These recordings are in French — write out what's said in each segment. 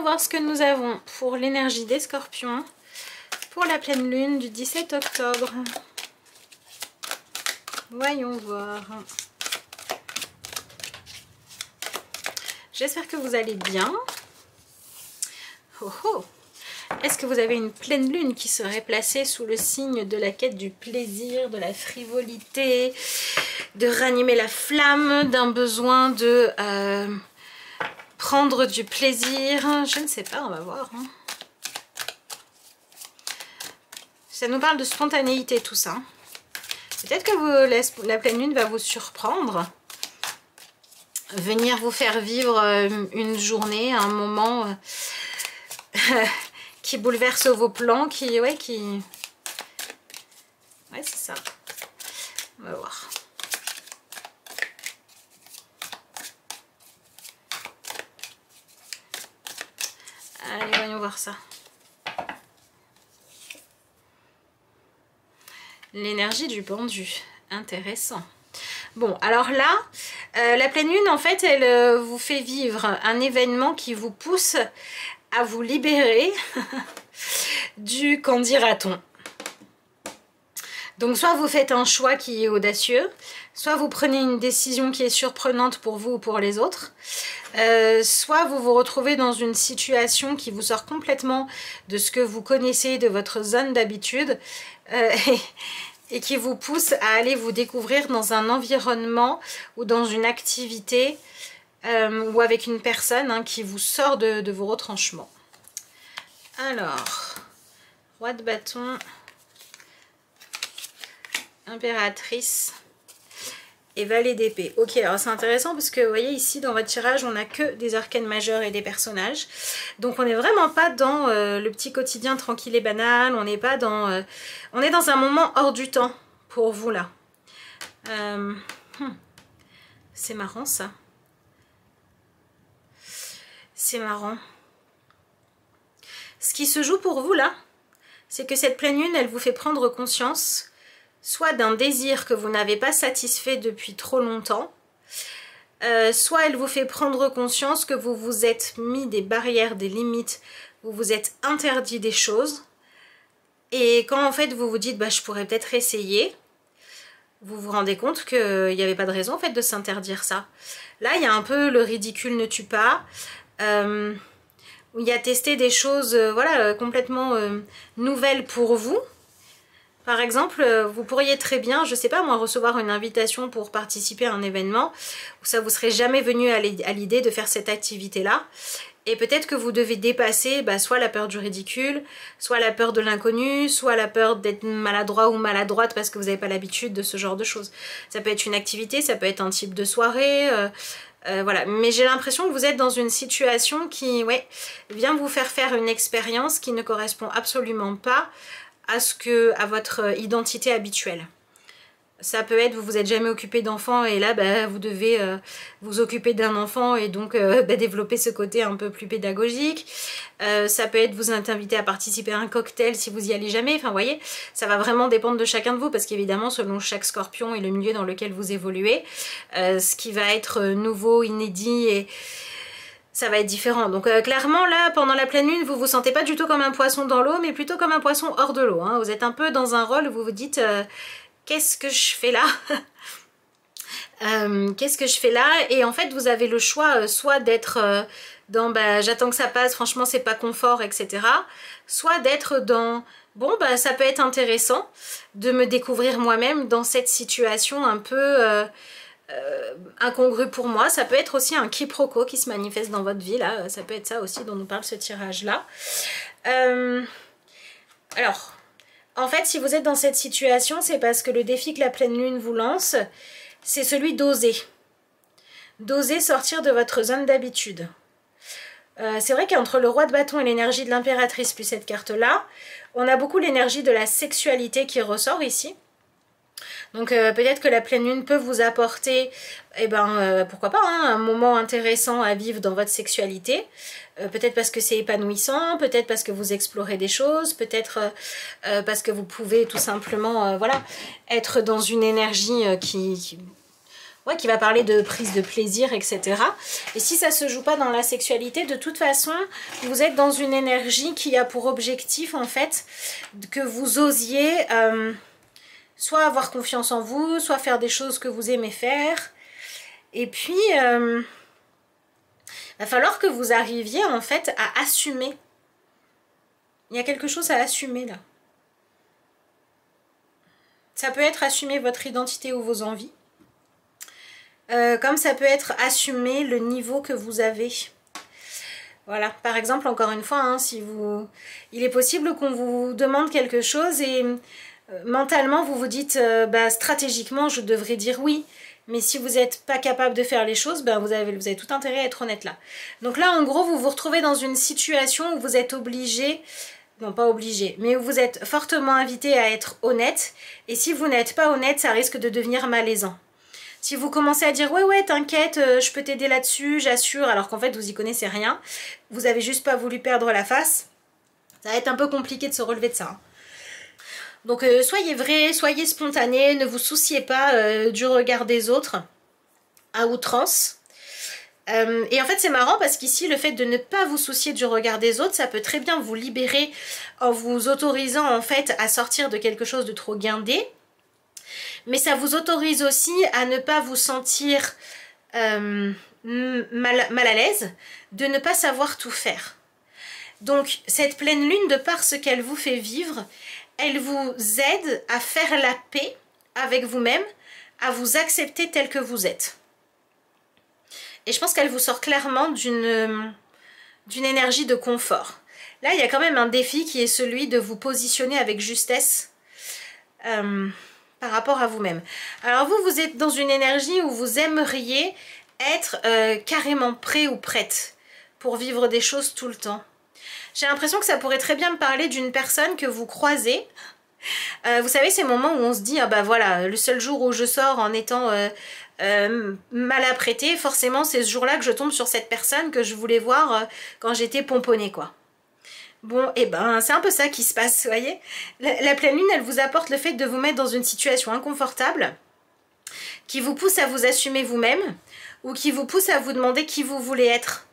voir ce que nous avons pour l'énergie des scorpions pour la pleine lune du 17 octobre. Voyons voir. J'espère que vous allez bien. Oh oh. Est-ce que vous avez une pleine lune qui serait placée sous le signe de la quête du plaisir, de la frivolité, de ranimer la flamme, d'un besoin de prendre du plaisir? Je ne sais pas, on va voir. Hein. Ça nous parle de spontanéité tout ça. Peut-être que la pleine lune va vous surprendre. Venir vous faire vivre une journée, un moment qui bouleverse vos plans, ouais, c'est ça. On va voir. Allez, voyons voir ça. L'énergie du pendu. Intéressant. Bon, alors là, la pleine lune, en fait, elle vous fait vivre un événement qui vous pousse à vous libérer du qu'en dira-t-on. Donc soit vous faites un choix qui est audacieux, soit vous prenez une décision qui est surprenante pour vous ou pour les autres, soit vous vous retrouvez dans une situation qui vous sort complètement de ce que vous connaissez, de votre zone d'habitude, et qui vous pousse à aller vous découvrir dans un environnement ou dans une activité ou avec une personne hein, qui vous sort de vos retranchements. Alors, roi de bâton, impératrice et valet d'épée. Ok, alors c'est intéressant parce que vous voyez ici dans votre tirage, on n'a que des arcanes majeurs et des personnages. Donc on n'est vraiment pas dans le petit quotidien tranquille et banal, on n'est pas dans... on est dans un moment hors du temps pour vous là. C'est marrant ça. C'est marrant. Ce qui se joue pour vous là, c'est que cette pleine lune, elle vous fait prendre conscience soit d'un désir que vous n'avez pas satisfait depuis trop longtemps, soit elle vous fait prendre conscience que vous vous êtes mis des barrières, des limites, vous vous êtes interdit des choses, et quand en fait vous vous dites bah, je pourrais peut-être essayer, vous vous rendez compte qu'il n'y avait pas de raison en fait de s'interdire ça. Là il y a un peu le ridicule ne tue pas, où il y a testé des choses voilà, complètement nouvelles pour vous. Par exemple, vous pourriez très bien, je sais pas moi, recevoir une invitation pour participer à un événement où ça vous serait jamais venu à l'idée de faire cette activité-là. Et peut-être que vous devez dépasser bah, soit la peur du ridicule, soit la peur de l'inconnu, soit la peur d'être maladroit ou maladroite parce que vous n'avez pas l'habitude de ce genre de choses. Ça peut être une activité, ça peut être un type de soirée, voilà. Mais j'ai l'impression que vous êtes dans une situation qui ouais, vient vous faire faire une expérience qui ne correspond absolument pas à votre identité habituelle. Ça peut être, vous vous êtes jamais occupé d'enfant et là bah, vous devez vous occuper d'un enfant et donc bah, développer ce côté un peu plus pédagogique. Ça peut être vous inviter à participer à un cocktail si vous y allez jamais. Enfin vous voyez, ça va vraiment dépendre de chacun de vous parce qu'évidemment selon chaque scorpion et le milieu dans lequel vous évoluez, ce qui va être nouveau, inédit et ça va être différent. Donc clairement là, pendant la pleine lune, vous vous sentez pas du tout comme un poisson dans l'eau, mais plutôt comme un poisson hors de l'eau. Hein. Vous êtes un peu dans un rôle où vous vous dites qu'est-ce que je fais là qu'est-ce que je fais là? Et en fait, vous avez le choix soit d'être dans bah, j'attends que ça passe, franchement c'est pas confort, etc. Soit d'être dans bon bah ça peut être intéressant de me découvrir moi-même dans cette situation un peu incongru pour moi. Ça peut être aussi un quiproquo qui se manifeste dans votre vie là, ça peut être ça aussi dont nous parle ce tirage là. Alors en fait si vous êtes dans cette situation c'est parce que le défi que la pleine lune vous lance c'est celui d'oser sortir de votre zone d'habitude. C'est vrai qu'entre le roi de bâton et l'énergie de l'impératrice plus cette carte là, on a beaucoup l'énergie de la sexualité qui ressort ici. Donc peut-être que la pleine lune peut vous apporter, eh ben, pourquoi pas, hein, un moment intéressant à vivre dans votre sexualité. Peut-être parce que c'est épanouissant, peut-être parce que vous explorez des choses, peut-être parce que vous pouvez tout simplement voilà, être dans une énergie qui ouais, qui va parler de prise de plaisir, etc. Et si ça se joue pas dans la sexualité, de toute façon, vous êtes dans une énergie qui a pour objectif, en fait, que vous osiez soit avoir confiance en vous, soit faire des choses que vous aimez faire. Et puis, il va falloir que vous arriviez, en fait, à assumer. Il y a quelque chose à assumer, là. Ça peut être assumer votre identité ou vos envies. Comme ça peut être assumer le niveau que vous avez. Voilà, par exemple, encore une fois, hein, si vous... il est possible qu'on vous demande quelque chose et mentalement vous vous dites bah, stratégiquement je devrais dire oui. Mais si vous n'êtes pas capable de faire les choses, ben vous avez tout intérêt à être honnête là. Donc là, en gros, vous vous retrouvez dans une situation où vous êtes obligé... Non, pas obligé, mais vous êtes fortement invité à être honnête. Et si vous n'êtes pas honnête, ça risque de devenir malaisant. Si vous commencez à dire « ouais, t'inquiète, je peux t'aider là-dessus, j'assure », alors qu'en fait, vous y connaissez rien, vous avez juste pas voulu perdre la face, ça va être un peu compliqué de se relever de ça. Hein. Donc, soyez vrai, soyez spontané, ne vous souciez pas du regard des autres à outrance. Et en fait c'est marrant parce qu'ici le fait de ne pas vous soucier du regard des autres, ça peut très bien vous libérer en vous autorisant en fait à sortir de quelque chose de trop guindé, mais ça vous autorise aussi à ne pas vous sentir mal à l'aise, de ne pas savoir tout faire. Donc cette pleine lune, de par ce qu'elle vous fait vivre, elle vous aide à faire la paix avec vous-même, à vous accepter tel que vous êtes. Et je pense qu'elle vous sort clairement d'une énergie de confort. Là, il y a quand même un défi qui est celui de vous positionner avec justesse par rapport à vous-même. Alors vous, vous êtes dans une énergie où vous aimeriez être carrément prêt ou prête pour vivre des choses tout le temps. J'ai l'impression que ça pourrait très bien me parler d'une personne que vous croisez. Vous savez, ces moments où on se dit, ah bah voilà, le seul jour où je sors en étant... mal apprêtée, forcément c'est ce jour-là que je tombe sur cette personne que je voulais voir quand j'étais pomponnée quoi. Bon, et ben c'est un peu ça qui se passe, vous voyez. La pleine lune, elle vous apporte le fait de vous mettre dans une situation inconfortable qui vous pousse à vous assumer vous-même ou qui vous pousse à vous demander qui vous voulez être,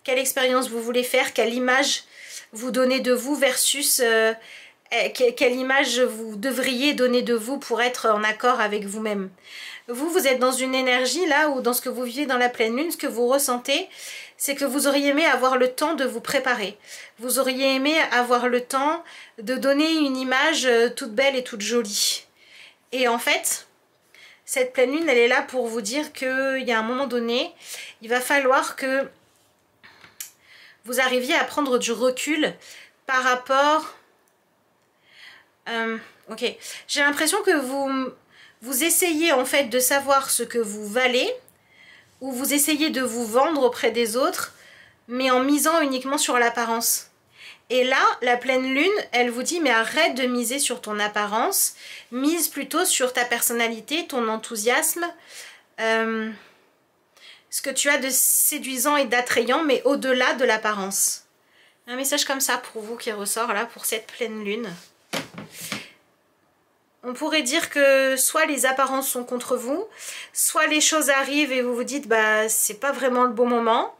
quelle expérience vous voulez faire, quelle image vous donnez de vous versus quelle image vous devriez donner de vous pour être en accord avec vous-même. Vous êtes dans une énergie là où dans ce que vous vivez dans la pleine lune, ce que vous ressentez, c'est que vous auriez aimé avoir le temps de vous préparer. Vous auriez aimé avoir le temps de donner une image toute belle et toute jolie. Et en fait, cette pleine lune, elle est là pour vous dire qu'il y a un moment donné, il va falloir que vous arriviez à prendre du recul par rapport... ok, j'ai l'impression que vous essayez en fait de savoir ce que vous valez, ou vous essayez de vous vendre auprès des autres, mais en misant uniquement sur l'apparence. Et là, la pleine lune, elle vous dit, mais arrête de miser sur ton apparence, mise plutôt sur ta personnalité, ton enthousiasme, ce que tu as de séduisant et d'attrayant, mais au-delà de l'apparence. Un message comme ça pour vous qui ressort là, pour cette pleine lune. On pourrait dire que soit les apparences sont contre vous, soit les choses arrivent et vous vous dites bah c'est pas vraiment le bon moment.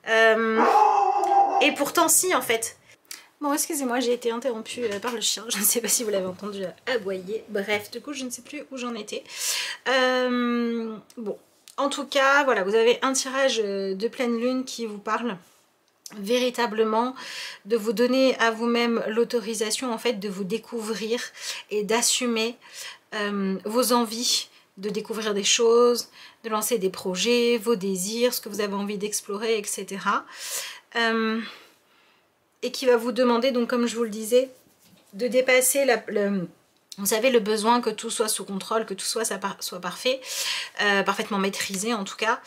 Et pourtant si en fait. Bon excusez-moi, j'ai été interrompue par le chien, je ne sais pas si vous l'avez entendu aboyer. Bref, du coup je ne sais plus où j'en étais. Bon, en tout cas voilà, vous avez un tirage de pleine lune qui vous parle véritablement de vous donner à vous-même l'autorisation en fait de vous découvrir et d'assumer vos envies, de découvrir des choses, de lancer des projets, vos désirs, ce que vous avez envie d'explorer, etc. Et qui va vous demander donc comme je vous le disais de dépasser vous savez, le besoin que tout soit sous contrôle, que tout soit parfait, parfaitement maîtrisé en tout cas.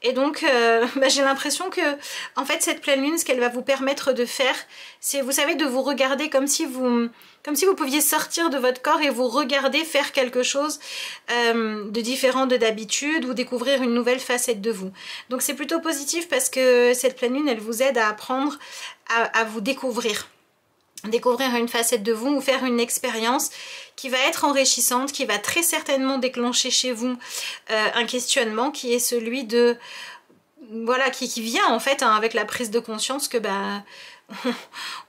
Et donc, bah, j'ai l'impression que, en fait, cette pleine lune, ce qu'elle va vous permettre de faire, c'est, vous savez, de vous regarder comme si vous pouviez sortir de votre corps et vous regarder faire quelque chose de différent de d'habitude ou découvrir une nouvelle facette de vous. Donc, c'est plutôt positif parce que cette pleine lune, elle vous aide à apprendre à vous découvrir. découvrir une facette de vous ou faire une expérience qui va être enrichissante, qui va très certainement déclencher chez vous un questionnement qui est celui de... Voilà, qui vient en fait hein, avec la prise de conscience que bah,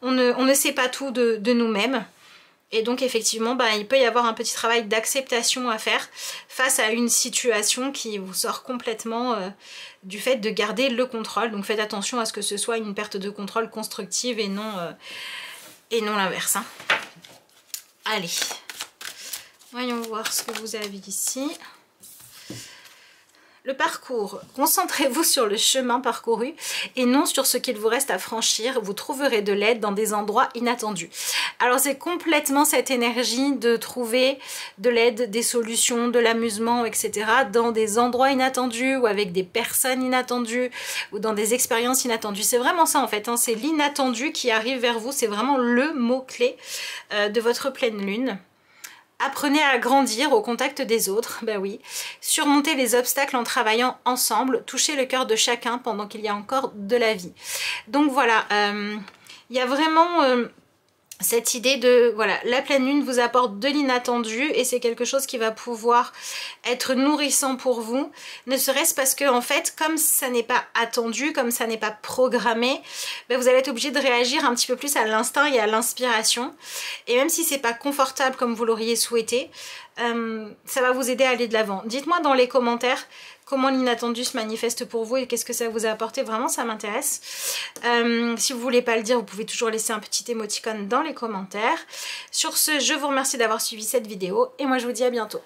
on ne sait pas tout de nous-mêmes. Et donc effectivement, bah, il peut y avoir un petit travail d'acceptation à faire face à une situation qui vous sort complètement du fait de garder le contrôle. Donc faites attention à ce que ce soit une perte de contrôle constructive et non l'inverse. Hein. Allez, voyons voir ce que vous avez ici. Le parcours, concentrez-vous sur le chemin parcouru et non sur ce qu'il vous reste à franchir. Vous trouverez de l'aide dans des endroits inattendus. Alors c'est complètement cette énergie de trouver de l'aide, des solutions, de l'amusement, etc. dans des endroits inattendus ou avec des personnes inattendues ou dans des expériences inattendues. C'est vraiment ça en fait, hein. C'est l'inattendu qui arrive vers vous. C'est vraiment le mot-clé de votre pleine lune. Apprenez à grandir au contact des autres, ben oui. Surmonter les obstacles en travaillant ensemble, toucher le cœur de chacun pendant qu'il y a encore de la vie. Donc voilà, il y a vraiment cette idée de, voilà, la pleine lune vous apporte de l'inattendu et c'est quelque chose qui va pouvoir être nourrissant pour vous, ne serait-ce parce que en fait, comme ça n'est pas attendu, comme ça n'est pas programmé, ben vous allez être obligé de réagir un petit peu plus à l'instinct et à l'inspiration. Et même si c'est pas confortable comme vous l'auriez souhaité, ça va vous aider à aller de l'avant. Dites-moi dans les commentaires comment l'inattendu se manifeste pour vous et qu'est-ce que ça vous a apporté. Vraiment, ça m'intéresse. Si vous voulez pas le dire, vous pouvez toujours laisser un petit émoticône dans les commentaires. Sur ce, je vous remercie d'avoir suivi cette vidéo et moi je vous dis à bientôt.